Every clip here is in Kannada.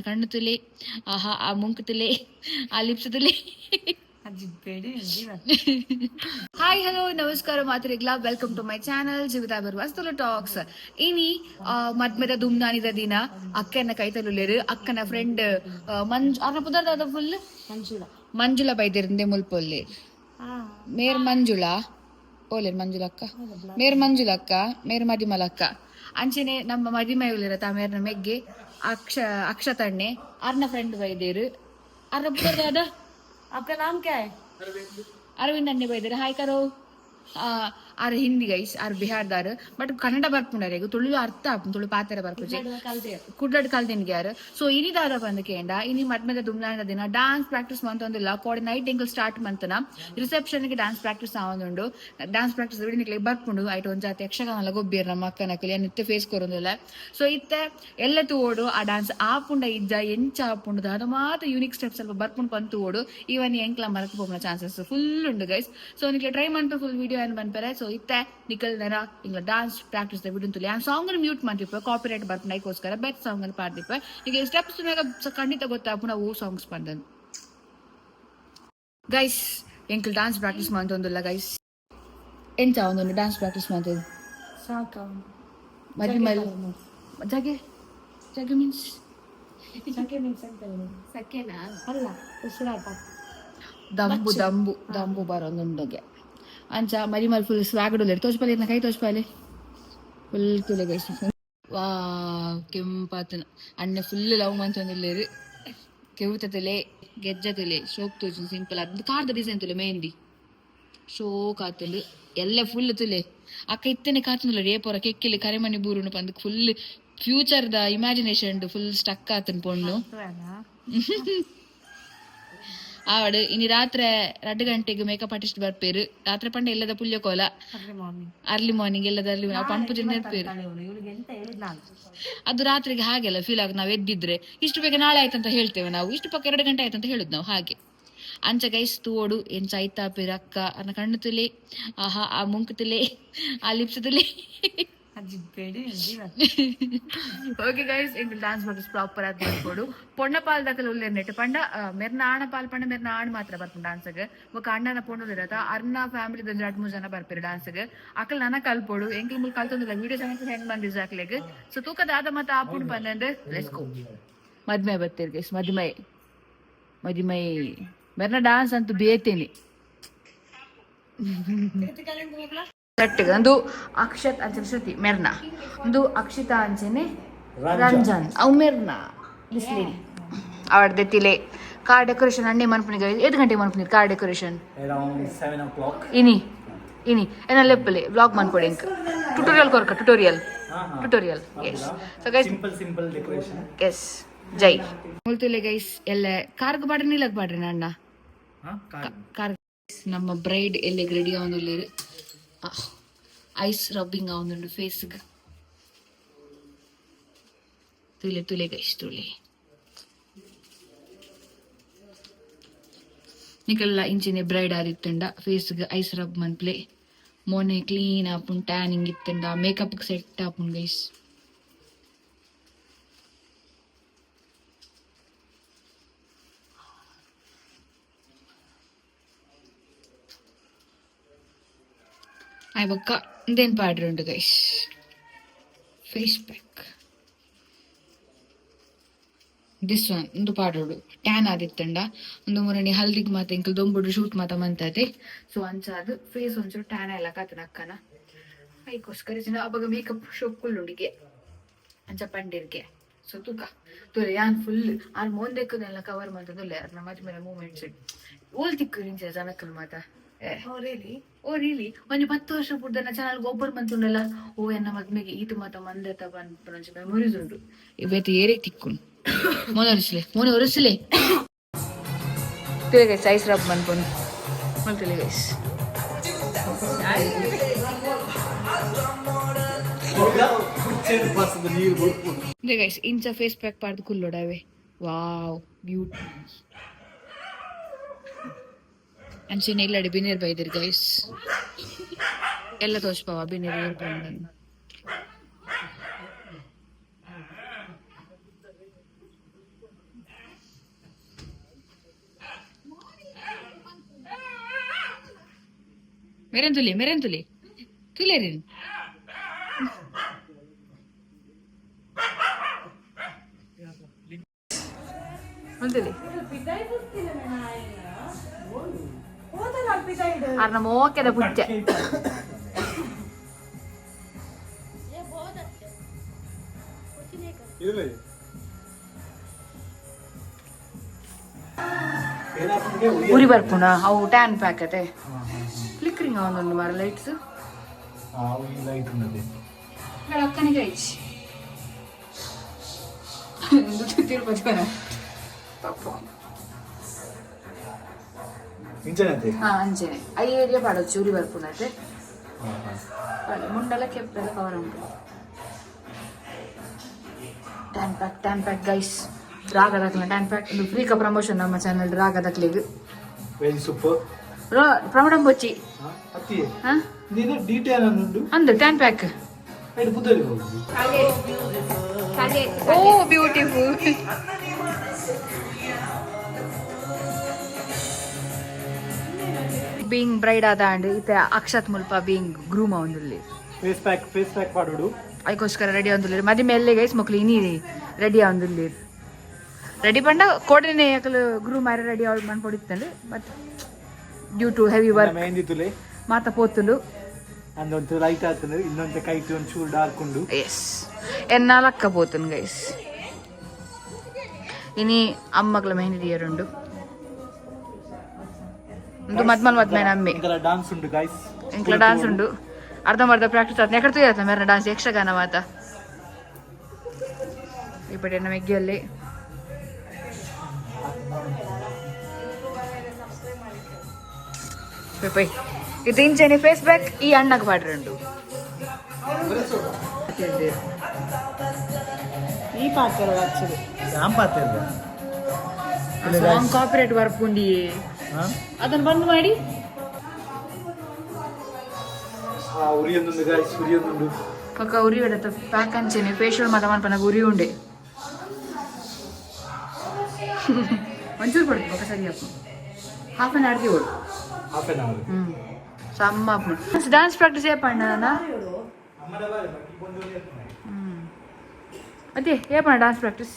ಕಣ್ಣು ತುಲೆ, ಆಹಾ ಆ ಮುಂಕು ತುಲೆ, ಆ ಲಿಪ್ಸ್ ತುಲೆ. ಹಾಯ್ ಹಲೋ ನಮಸ್ಕಾರ ಮಾತ್ರಿಗ್ಲಾ, ವೆಲ್ಕಮ್ ಟು ಮೈ ಚಾನಲ್ ಜೀವಿತ ಬರುವಸ್ತುಲು ಟಾಕ್ಸ್. ಇನಿ ಮದ್ಮೆದ ದುಮ್ನಾನಿದ ದಿನ ಅಕ್ಕನ ಕೈತಲುಲೇರು ಅಕ್ಕನ ಫ್ರೆಂಡ್ ಮಂಜು ಅರ್ನ ಪುದರ್ದಾದ ಫುಲ್ ಮಂಜುಳ ಬೈದಿರಂದೆ ಮುಲ್ಪೊಲ್ಲಿ ಮೇರ್ ಮಂಜುಳಾ ಓಲೇರ್ ಮಂಜುಳಕ್ಕ ಮೇರ್ ಮದಿಮಲಕ್ಕ ಅಂಚನೆ ನಮ್ಮ ಮದಿಮೈಲಿರತ್ತ ಮೇರ್ನ ಮೆಗ್ಗೆ ಅಕ್ಷ ತಣ್ಣೆ ಅರ್ನ ಫ್ರೆಂಡ್ ಬೈದೇರು ಅರ್ನ ಪುದರ್ದಾದ आपका नाम क्या है? अरविंद अन्ने बೈದರೆ ಹಾಯ್ ಕರೋ ಆರ್ ಹಿಂದಿ ಗೈಸ್ ಆರ್ ಬಿಹಾರ್ದಾರ್ ಬಟ್ ಕನ್ನಡ ಬರ್ಪುಂಡಾರೆ ತುಳು ಅರ್ಥ ಆಪುಂಡು ತುಳು ಪಾತೆರ ಬರ್ಪುಜೆ ಕುಡ್ಡಡ್ ಕಲ್ದೆನ್ಗೆ ಯಾರು ಸೊ ಇನಿದಾದ ಬಂದು ಕೇಂಡ ಇನಿ ಮದ್ಮೆದ ದುಮ್ನಾದ ದಿನ ಡಾನ್ಸ್ ಪ್ರಾಕ್ಟೀಸ್ ಮಂತೊಂದಿಲ್ಲ ಕೋಡಿ ನೈಟ್ ಎಂಕಲ್ ಸ್ಟಾರ್ಟ್ ಮಂತನ ರಿಸೆಪ್ಷನ್ಗೆ ಡಾನ್ಸ್ ಪ್ರಾಕ್ಟೀಸ್ ಆವೊಂದುಂಡು ಡಾನ್ಸ್ ಪ್ರಾಕ್ಟೀಸ್ ವಿಡಿನಿಕ್ಲೆ ಬರ್ಪುಂಡು ಐಟ್ ಒಂದ್ ಜಾತಿ ಯಕ್ಷಗಾನ ಗೊಬ್ಬಿರ್ ನಮ್ಮ ಅಕ್ಕನಕಲಿ ನಿತ್ಯ ಫೇಸ್ ಕೊರೊಂದಿಲ್ಲ ಸೊ ಇತ್ತೆ ಎಲ್ಲ ತೂಡು ಆ ಡಾನ್ಸ್ ಆಪುಂಡ ಇಜ್ಜ ಎಂಚ ಆಪುಂಡು ಅದ ಮಾತ್ರ ಯೂನಿಕ್ ಸ್ಟೆಪ್ಸ್ ಸ್ವಲ್ಪ ಬರ್ಪುಂಡು ಪಂತು ಓಡು ಇವನ್ ಎಂಕ್ಲ ಮರಕ್ ಹೋಗ್ನ ಚಾನ್ಸಸ್ ಫುಲ್ ಉಂಡು ಗೈಸ್ ಸೊ ನಿಕ್ಲೆ ಟ್ರೈ ಮಂಟು ಫುಲ್ ವಿಡಿಯೋ ಏನ್ ಬಂದ್ಪರೆ ಸೊ ಇತ್ತೆ ನಿಕಲ್ ನರ ಇಂಗ್ಲ ಡಾನ್ಸ್ ಪ್ರಾಕ್ಟೀಸ್ ವಿಡಿಯೋ ತುಲಿ ಆ ಸಾಂಗ್ ಮ್ಯೂಟ್ ಮಾಡ್ತಿಪ್ಪ ಕಾಪಿರೈಟ್ ಬರ್ಪುಂಡು ಐಕೋಸ್ಕರ ಬೆಟ್ ಸಾಂಗ್ ಅನ್ನು ಪಾಡ್ತಿಪ್ಪ ಈಗ ಸ್ಟೆಪ್ಸ್ ಖಂಡಿತ ಗೊತ್ತಾಪುಂಡು ಅವು ಸಾಂಗ್ಸ್ ಬಂದನ್ ಗೈಸ್ ಎಂಕ್ಲ ಡಾನ್ಸ್ ಪ್ರಾಕ್ಟೀಸ್ ಮಂತೊಂದುಲ್ಲ ಗೈಸ್ ಎಂಚ ಒಂದೊಂದು ಡಾನ್ಸ್ ಪ್ರಾಕ್ಟೀಸ್ ಮಾಡ್ತೇವೆ ಸಾಕ ಮದಿ ಮಲ್ ಜಗೆ ಜಗೆ ಮೀನ್ಸ್ ಸೆಕೆನಾ ಅಲ್ಲ ಉಸಿರಾಟ ದಂಬು ದಂಬು ದಂಬು ಬರೋಂದುಂಡಗೆ ಅಂಚ ಮರಿಮಲ್ ಫುಲ್ ಸ್ವಾಗಡುಲೇರು ತೋಚ್ಪಾಲೆ ಕೈ ತೋಚ್ಪಾಲೆ ಫುಲ್ ತುಲೆ ಗೈಸ್ ವಾ ಕೆಂಪಾತನ ಅಣ್ಣ ಫುಲ್ ಲವ್ ಮಂತೊಂದಿಲ್ಲೇರು ಕೆವುತ ತುಲೆ ಗೆಜ್ಜ ತುಲೆ ಶೋಕ್ ತೋಚು ಸಿಂಪಲ್ ಅದು ಕಾರ್ದ ಡಿಸೈನ್ ತುಲೆ ಮೆಹಂದಿ ಶೋಕ್ ಆತಂದು ಎಲ್ಲ ಫುಲ್ ತುಲೆ ಅಕ್ಕ ಇತ್ತನೆ ಕಾತಂದಿಲ್ಲ ರೇಪೊರ ಕೆಕ್ಕಿಲಿ ಕರೆಮಣಿ ಬೂರುನು ಬಂದು full future the imagination full stuck ಆತನ್ ಪೊಣ್ಣು ಆವಡು ಇನಿ ರಾತ್ರಿ 2 ಗಂಟೆಗೆ ಮೇಕಪ್ ಆರ್ಟಿಸ್ಟ್ ಬರ್ಪೇರು ರಾತ್ರಿ ಪಂಡ ಎಲ್ಲದ ಪುಲ್ಯ ಕೋಲ ಅರ್ಲಿ ಮಾರ್ನಿಂಗ್ ಎಲ್ಲದಲ್ಲಿ ನಾವು ಪಂಪು ಜನ ಇರ್ಪೇರು ಅದು ರಾತ್ರಿಗೆ ಹಾಗೆಲ್ಲ ಫೀಲ್ ಆಗ ನಾವ್ ಎದ್ದಿದ್ರೆ ಇಷ್ಟು ಬೇಗ ನಾಳೆ ಆಯ್ತಂತ ಹೇಳ್ತೇವೆ ನಾವು ಇಷ್ಟು ಪಕ್ಕ 2 ಗಂಟೆ ಆಯ್ತಂತ ಹೇಳುದು ನಾವು ಹಾಗೆ ಅಂಚ ಗೈಸ್ ತೂಡು ಎಂಚ ಆಯ್ತಾ ಪೇರು ಅಕ್ಕ ಅನ್ನ ಕಣ್ಣು ತುಲೆ ಆಹಾ ಆ ಮುಂಕು ತುಲೆ ಆ ಲಿಪ್ಸ್ ತುಲೆ ಓಕೆ ಗೈಸ್ ಇಂಗ್ ಡಾನ್ಸ್ ಪ್ರಾಕ್ಟೀಸ್ ಪ್ರಾಪರ್ ಆಗಿ ಮಾಡ್ಕೊಡು ಪೊಣ್ಣ ಪಾಲ್ ದಾಖಲೆ ಉಲ್ಲೇರ್ ನೆಟ್ಟು ಪಂಡ ಮೆರ್ನ ಆಣ ಪಾಲ್ ಪಂಡ ಮೆರ್ನ ಆಣ್ ಮಾತ್ರ ಬರ್ಪುಂಡು ಡಾನ್ಸ್ಗೆ ಒಕ್ಕ ಅಣ್ಣನ ಪೊಣ್ಣು ಇರತ್ತ ಅರ್ನ ಫ್ಯಾಮಿಲಿ 2-3 ಜನ ಬರ್ಪೇರು ಡಾನ್ಸ್ಗೆ ಅಕಲ್ ನನ್ನ ಕಲ್ಪೋಡು ಎಂಕ್ಲ ಮುಲ್ ಕಲ್ತೊಂದಿಲ್ಲ ವಿಡಿಯೋ ಸಮೇತ ಹೆಂಗ್ ಬಂದಿಸ್ ಹಾಕ್ಲೆಗ್ ಸೊ ತೂಕದ ಆದ ಮತ್ತ ಆಪುಂಡು ಬಂದಂದ್ರೆ ಲೆಟ್ಸ್ ಗೋ ಮದ್ಮೆ ಬರ್ತೀರಿ ಗೈಸ್ ಮದಿಮೈ ಮೆರ್ನ ಡಾನ್ಸ್ ಅಂತೂ ಬೇತೇನಿ ಒಂದು ಅಕ್ಷತ್ ಅಂಚನೆ ಶ್ರುತಿ ಮೆರ್ನಾ ಒಂದು ಅಕ್ಷಿತಾ ಅಂಚನೆ ರಂಜನ್ ಅವು ಮೆರ್ನಾ ಲಿಸ್ಲಿನ್ ಅವಡ್ದೆ ತಿಲೆ ಕಾರ್ ಡೆಕೋರೇಷನ್ ಅಣ್ಣೆ ಮನ್ಪುನಿಗೆ 8 ಗಂಟೆಗೆ ಮನ್ಪುನಿರ್ ಕಾರ್ ಡೆಕೋರೇಷನ್ ಇನಿ ಏನ ಲೆಪ್ಪಲೆ ವ್ಲಾಗ್ ಮನ್ಕೊಡಿ ಇಂಕ್ ಟ್ಯುಟೋರಿಯಲ್ ಕೊರ್ಕ ಟ್ಯುಟೋರಿಯಲ್ ಎಸ್ ಸೊ ಗೈಸ್ ಸಿಂಪಲ್ ಡೆಕೋರೇಷನ್ ಎಸ್ ಜೈ ಮುಲ್ತುಲೆ ಗೈಸ್ ಎಲ್ಲ ಕಾರ್ಗ್ ಬಾಡ್ರಿ ನೀಲಕ್ ಬಾಡ್ರಿ ಅಣ್ಣ ಕಾರ್ ನಮ್ಮ ಬ್ರೈಡ್ ಎಲ್ಲ ರೆಡಿ ಆವೊಂದುಲ್ಲೆರ್ ಐಸ್ ರಬ್ಬಿಂಗ್ ಆವೊಂದುಂಡು ಫೇಸ್ಗೆ ತುಲೆ ಗೈಸ್ ತುಲೆ ನಿಕಲ್ಲ ಇಂಚಿನ ಬ್ರೈಡ್ ಆದಿತ್ತಂಡ ಫೇಸ್ಗೆ ಐಸ್ ರಬ್ ಮನ್ಪ್ಲೆ ಮೊನ್ನೆ ಕ್ಲೀನ್ ಆಪುಂಡು ಟ್ಯಾನಿಂಗ್ ಇತ್ತಂಡ ಮೇಕಪ್ ಸೆಟ್ ಆಪುಂಡು ಗೈಸ್ ಆಯ್ಬಕ್ಕ ಇದೇನು ಪಾಡ್ರಿ ಉಂಟು guys face pack this one ಒಂದು ಪಾಡೋಡು ಟ್ಯಾನ್ ಆದಿತ್ತಂಡ ಒಂದು ಮೂರನೇ ಹಲ್ದಿಗೆ ಮಾತ ಇಂಕಲ್ ದೊಂಬುಡು ಶೂಟ್ ಮಾತ ಮಂತದೆ ಸೊ ಅಂಚಾದು ಫೇಸ್ ಒಂಚೂರು ಟ್ಯಾನ್ ಎಲ್ಲ ಕಾತನ ಅಕ್ಕನ ಅದಕ್ಕೋಸ್ಕರ ಜನ ಅವಾಗ ಮೇಕಪ್ ಶೋಕ್ ಉಂಡಿಗೆ ಅಂಚ ಪಂಡಿರ್ಗೆ ಸೊ ತುಲೆ ಯಾನ್ ಫುಲ್ ಆರ್ ಮೋಂದೆಕ್ಕನೆಲ್ಲ ಕವರ್ ಮಾಡ್ತದಲ್ಲ ನಮ್ಮ ಮದ್ಮೇಲೆ ಮೂಮೆಂಟ್ಸ್ ಓಲ್ ತಿಕ್ಕು ನಿಂಚ ಜನಕ್ಕಲ್ ಮಾತ ಓ ರೀಲಿ ಒಂಜಿ 10 ವರ್ಷ ಪುಡ್ದನ ಚಾನಲ್ ಗೊಬ್ಬರ ಮಂತುಂಡಲ್ಲ ಓ ಎನ್ನ ಮದ್ಮೆಗೆ ಈತು ಮಾತ ಮಂದತ ಬಂದು ಮೆಮೊರೀಸ್ ಉಂಟು ಇವತ್ತು ಏರೇ ತಿಕ್ಕುಂಡು ಮೋನೆ ಒರೆಸ್ಲೆ ತಿಳೆ ಗೈಸ್ ಐಸ್ ರಬ್ ಮನ್ಪುಂಡು ಮಲ್ತಿಲೆ ಗೈಸ್ ಗೈಸ್ ಇಂಚ ಫೇಸ್ ಪ್ಯಾಕ್ ಪಾಡ್ದು ಕುಲ್ಲೋಡವೆ ವಾವ್ ಬ್ಯೂಟಿ ಅಂಚಿನ ಇಲ್ಲಡಿ ಬಿನೀರ್ ಬೈದಿರ್ ಗೈಸ್ ಎಲ್ಲ ತೋಚ್ಪಾವ ಬಿನೀರ್ ಬಂದನ್ನು मेरेन तुले तुले रे तुले ಅರ್ನ ಮೋಕೆದ ಪುಚ್ಚೆ ಉರಿ ಬರ್ಪುನ ಅವು ಟ್ಯಾನ್ ಪ್ಯಾಕತೆ ಫ್ಲಿಕ್ಕರಿಂಗ್ ಅವನೊಂದು ಮಾರ ಲೈಟ್ಸ್ ಅಕ್ಕನಿಗೆ ಐಚಿ ತಿರುಪತಿ ಬರ ಅಂಚನೆ ಐ ಏರಿಯಾ ಪಾಡೊಚ್ಚು ಉರಿ ಬರ್ಪುನತೆ ಮುಂಡಲ ಕೆಪ್ಪೆಲ್ಲ ಕವರ್ ಉಂಟು ಟ್ಯಾನ್ ಪ್ಯಾಕ್ ಗೈಸ್ ರಾಗದಕ್ಲ ಟ್ಯಾನ್ ಪ್ಯಾಕ್ ಇದು ಫ್ರೀ ಪ್ರಮೋಷನ್ ನಮ್ಮ ಚಾನಲ್ ರಾಗದಕ್ಲಿಗೆ ವೆರಿ ಸೂಪರ್ ಪ್ರಮೋಟಂ ಬೊಚ್ಚಿ ಅಂದು ಟ್ಯಾನ್ ಪ್ಯಾಕ್ ಓ ಬ್ಯೂಟಿಫುಲ್ ಬೀಯಿಂಗ್ ಬ್ರೈಡ್ ಆದ ಅಂಡ್ ಇತ್ತೆ ಅಕ್ಷತ್ ಮುಲ್ಪ ಬೀಯಿಂಗ್ ಗ್ರೂಮ್ ಒಂದುಲ್ಲಿ ಫೇಸ್ ಪ್ಯಾಕ್ ಪಾಡುಡು ಅದಕ್ಕೋಸ್ಕರ ರೆಡಿ ಒಂದುಲ್ಲಿ ಮದಿ ಮೇಲೆ ಗೈಸ್ ಮಕ್ಳು ಇನಿ ರೆಡಿ ಒಂದುಲ್ಲಿ ರೆಡಿ ಪಂಡ ಕೋಡಿನೇ ಯಾಕಲು ಗ್ರೂಮ್ ಆರ ರೆಡಿ ಆಲ್ ಮಾಡ್ಕೊಡಿತ್ತಂದ್ರೆ but due to heavy work ಮೆಹಂದಿತುಲೆ ಮಾತ ಪೋತುಂಡು ಅಂದೊಂದು ಲೈಟ್ ಆಗ್ತದೆ ಇನ್ನೊಂದು ಕೈಟ್ ಒಂದು ಚೂರು ಡಾರ್ಕ್ ಉಂಡು ಎಸ್ ಎನ್ನ ಲಕ್ಕ ಪೋತುನ್ ಗೈಸ್ ಇನಿ ಅಮ್ಮಗಳ ಮೆಹಂದಿ ದಿಯರುಂಡು ಒಂದು ಮದ್ಮೆ ನಮ್ಮೆ ಡಾನ್ಸ್ ಉಂಟು ಗೈಸ್ ಇಂಕ್ಲ ಡಾನ್ಸ್ ಉಂಡು ಅರ್ಧಂಬರ್ಧ ಪ್ರಾಕ್ಟೀಸ್ ಆಯ್ತು ಎಕಡೆ ತುಯ್ಯತ್ತ ಮೇರ ಡಾನ್ಸ್ ಯಕ್ಷಗಾನ ಮಾತ ಇಪ್ಪಟ್ಟೆ ನಮ್ಮ ಎಗ್ಗಿಯಲ್ಲಿ ಇದು ಇಂಚನೆ ಫೇಸ್ ಬ್ಯಾಕ್ ಈ ಅಣ್ಣಗೆ ಪಾಡ್ರಂಡು ಈ ಪಾತ್ರ ಸಾಂಗ್ ಕಾಪಿರೈಟ್ ವರ್ಕ್ ಉಂಡಿ ಅದನ್ನು ಬಂದ್ ಮಾಡಿ ಉರಿಯೊಂದು ಗೈಸ್ ಉರಿಯೊಂದು ಪಕ್ಕ ಉರಿ ಹೊಡೆತ ಪ್ಯಾಕ್ ಅಂಚೆನೆ ಫೇಶಿಯಲ್ ಮಾತ ಮನ್ಪನಾಗ ಉರಿ ಉಂಡೆ ಒಂಚೂರು ಕೊಡ್ತು ಪಕ್ಕ ಸರಿ ಅಪ್ಪ ಹಾಫ್ ಆನ್ ಅವರ್ಗೆ ಓಡು ಸಮ್ಮ డాన్స్ ప్రాక్టీస్ చేయపండి అన్న అదే చేయపండి డాన్స్ ప్రాక్టీಸ್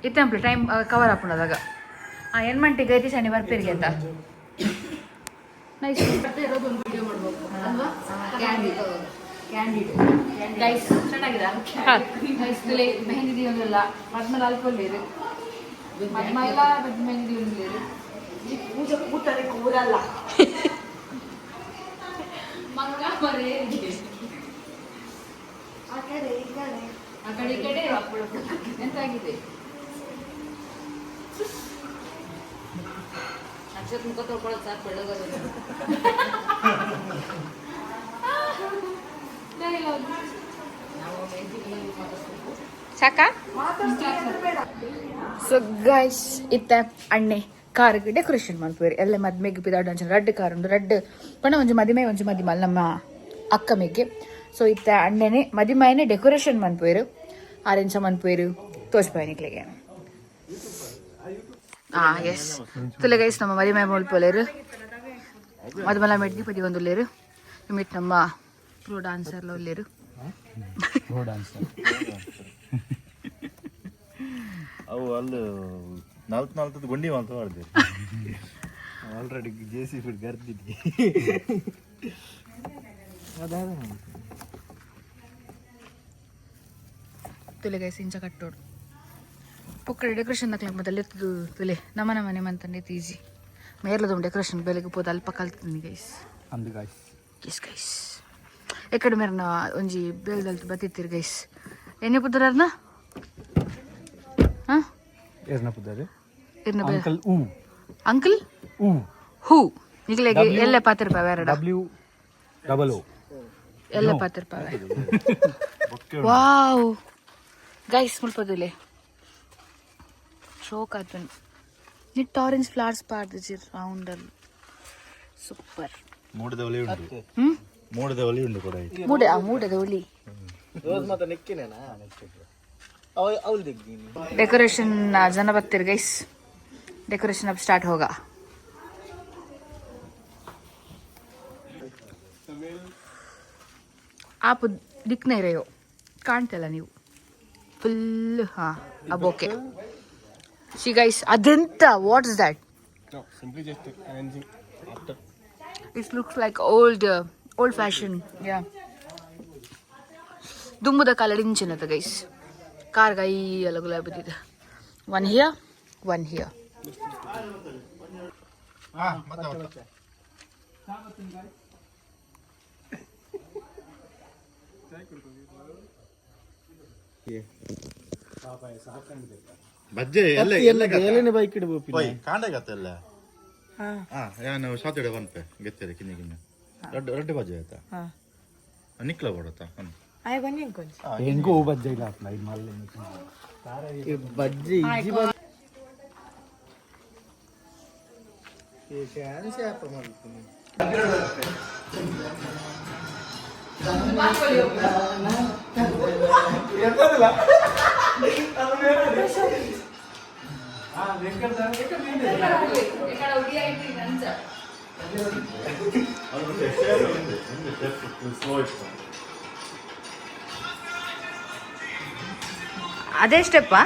ಇತ್ತಂಪ್ಲಿ ಟೈಮ್ ಕವರ್ ಆಪುಣದಾಗ ಏನು ಮಂಟಿಗೆ ಐತಿ ಶನಿವಾರ ಪೇರಿಗೆ ಅಂತ ನೈಸ್ ಗೈಸ್ ಚೆನ್ನಾಗಿದೆ ನೈಸ್ ತುಲೆ ಮೆಹಂದಿ ದಿವಲ್ಲ ಮದ್ಮೇಲೆ ಅಲ್ಕೊಳ್ಳೇರು ಮದ್ಮೈಲ ಮೆಹಂದಿ ದಿವಲೇರು पूजा पूटरे ಕೂರಲ್ಲ ಮಂಗ ಮರೆ ಆ ಕಡೆ ಈ ಕಡೆ ಎಂತಾಗಿದೆ ಅಕ್ಷತ್ ಮುಖ ತೊಳ್ಕೊಳ್ಳೋದು ಸಾಕು ಬೆಳಗೋದು ಸಾಕ ಸೊ ಗೈಸ್ ಇತ್ತ ಅಣ್ಣೆ ಕಾರಿಗೆ ಡೆಕೋರೇಷನ್ ಮಾಡ್ತೀವಿ ಎಲ್ಲ ಮದ್ಮೆಗೆ ಪಿದಾಡು ಅಂಚನೆ ರಡ್ಡ್ ಕಾರ್ ಉಂಟು ರಡ್ಡ್ ಪಣ ಒಂಜಿ ಮದಿಮೆ ಒಂಜಿ ಮದಿಮಲ್ ನಮ್ಮ ಅಕ್ಕ ಮೇಗೆ ಸೊ ಇತ್ತ ಅಣ್ಣೆನೆ ಮದಿಮೆನೆ ಡೆಕೋರೇಷನ್ ಮನ್ಪುವೆರು ಆರೆಂಚ ಮನ್ಪುವೆರು ತೋಚ್ಪಾಯನಿಕ್ಲೆಗೆ ಎಸ್ ತುಲೆ ಗೈಸ್ ನಮ್ಮ ಮದಿಮೆ ಮಲ್ಪೊಲೇರು ಮದುಮಲ ಮೆಟ್ಟಿ ಪದಿ ಒಂದುಲ್ಲೇರು ಮಿಟ್ ನಮ್ಮ ಪ್ರೋ ಡಾನ್ಸರ್ಲ ಉಲ್ಲೇರು ಅವು ಅಲ್ಲಿ ನಾಲ್ಕು ಗುಂಡಿ ಮಾತ್ರ ಮಾಡಿದೆ ಆಲ್ರೆಡಿ ಜೇಸಿ ಫಿಟ್ ಗರ್ದಿದ್ವಿ ತುಲೆ ಗೈಸ್ ಇಂಚ ಕಟ್ಟೋಡು ಪೊಕ್ಕಡೆ ಡೆಕೋರೇಷನ್ ಹಾಕ್ಲಕ್ ಮೊದಲು ಎತ್ತದು ತುಲೆ ನಮ್ಮನ ಮನೆ ಮಂತಂಡೆ ತೀಜಿ ಮೇರ್ಲದೊಂದು ಡೆಕೋರೇಷನ್ ಬೆಳಗ್ಗೆ ಪೋದು ಅಲ್ಪ ಕಲ್ತೀನಿ ಗೈಸ್ ಅಂದು ಗೈಸ್ ಎಸ್ ಗೈಸ್ ಎಕಡೆ ಮೇರನ ಒಂಜಿ ಬೇಲ್ದಲ್ತು ಬತ್ತಿತ್ತಿರು ಗೈಸ್ ಎಣ್ಣೆ ಪುತ್ತರನ್ನ ಹಾಂ ಏರ್ನ ಪುದ್ದಾರೆ ಇರ್ನ ಅಂಕಲ್ ಊ ಅಂಕಲ್ ಊ ಹೂ ನಿಗ್ಲೆಗೆ ಎಲ್ಲೆ ಪಾತ್ರ ಪಾವೇರಡ WOO ಎಲ್ಲೆ ಪಾತ್ರ ಪಾವೆ ವಾವ್ ಗೈಸ್ ಮುಲ್ಪದುಲೆ ಶೋಕ್ ಆತನ್ ನಿಟ್ ಆರೆಂಜ್ ಫ್ಲವರ್ಸ್ ಪಾಡ್ದಿಜಿ ರೌಂಡಲ್ಲಿ ಸೂಪರ್ ಮೂಡದ ಒಲಿ ಉಂಟು ಮೂಡದ ಒಲಿ ಉಂಟು ಕೂಡ ಮೂಡದ ಒಲಿ ರೋಸ್ ಮಾತ ನೆಕ್ಕಿನೇನಾ ಅವಳು ತೆಗ್ದೀನಿ ಡೆಕೋರೇಷನ್ ಜನ ಬರ್ತೀರಿ ಗೈಸ್ ಡೆಕೋರೇಷನ್ ಅಪ್ ಸ್ಟಾರ್ಟ್ ಹೋಗ ಆಪ್ ದಿಕ್ನೇ ಇರೆಯೋ ಕಾಣ್ತಲ್ಲ ನೀವು ಫುಲ್ ಹಾಂ ಓಕೆ ಸಿ ಗೈಸ್ ಅದೆಂತ what is that No, simply just arranging after. It looks like old fashion ಯಾ ದುಂಬುದ ಕಾಲಡಿಂಚಿನದ ಗೈಸ್ ಕಾರ್ಗೈ ಎಲ್ಲ ಗುಲಾಬಿ ಬಿದ್ದಿದೆ ಒನ್ ಹಿಯರ್ ಬಜ್ಜೆ ಎಲೆನೆ ಬೈಕ್ ಇಡಬೇಕು ಪೈ ಕಾಂಡಗತ್ತೆಲ್ಲ ನಾನು ಸಾತಡೆ ಬಂಪೆ ಗೆತ್ತರೆ ಕಿನ್ನ ಕಿನ್ನ ರಡ್ಡೆ ಬಜ್ಜೆ ಆಯ್ತಾ ನಿಕ್ಲ ಕೊಡತ್ತಾ ಹೆಂಗೂ ಬಜ್ಜೆ ಇಲ್ಲ ಹಾಕ್ಲ ಇದು ಮಲ್ಲೆ ಬಜ್ಜಿ ಇಜ್ಜಿ ಕ್ಯಾನ್ಸಿ ಆಪ ಮಾಡ್ತೀನಿ ಅದೇ ಸ್ಟೆಪ್ಪಾ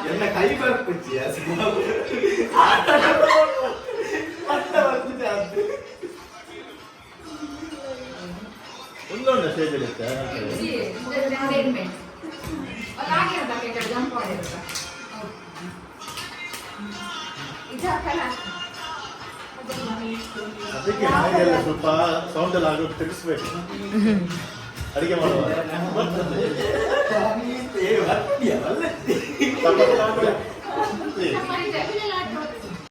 ಎಲ್ಲ ಕೈ ಬರ್ತಿದ್ದಿ ಒಂದೊಂದು ಸ್ಟೇಜ್ ಇರುತ್ತೆ ಅದಕ್ಕೆ ಹಾಗೆಲ್ಲ ಸ್ವಲ್ಪ ಸೌಂಡ್ ಎಲ್ಲ ಆಗೋದು ತಿಳಿಸ್ಬೇಕು ಅಡಿಗೆ ಮಾಡುವಾಗ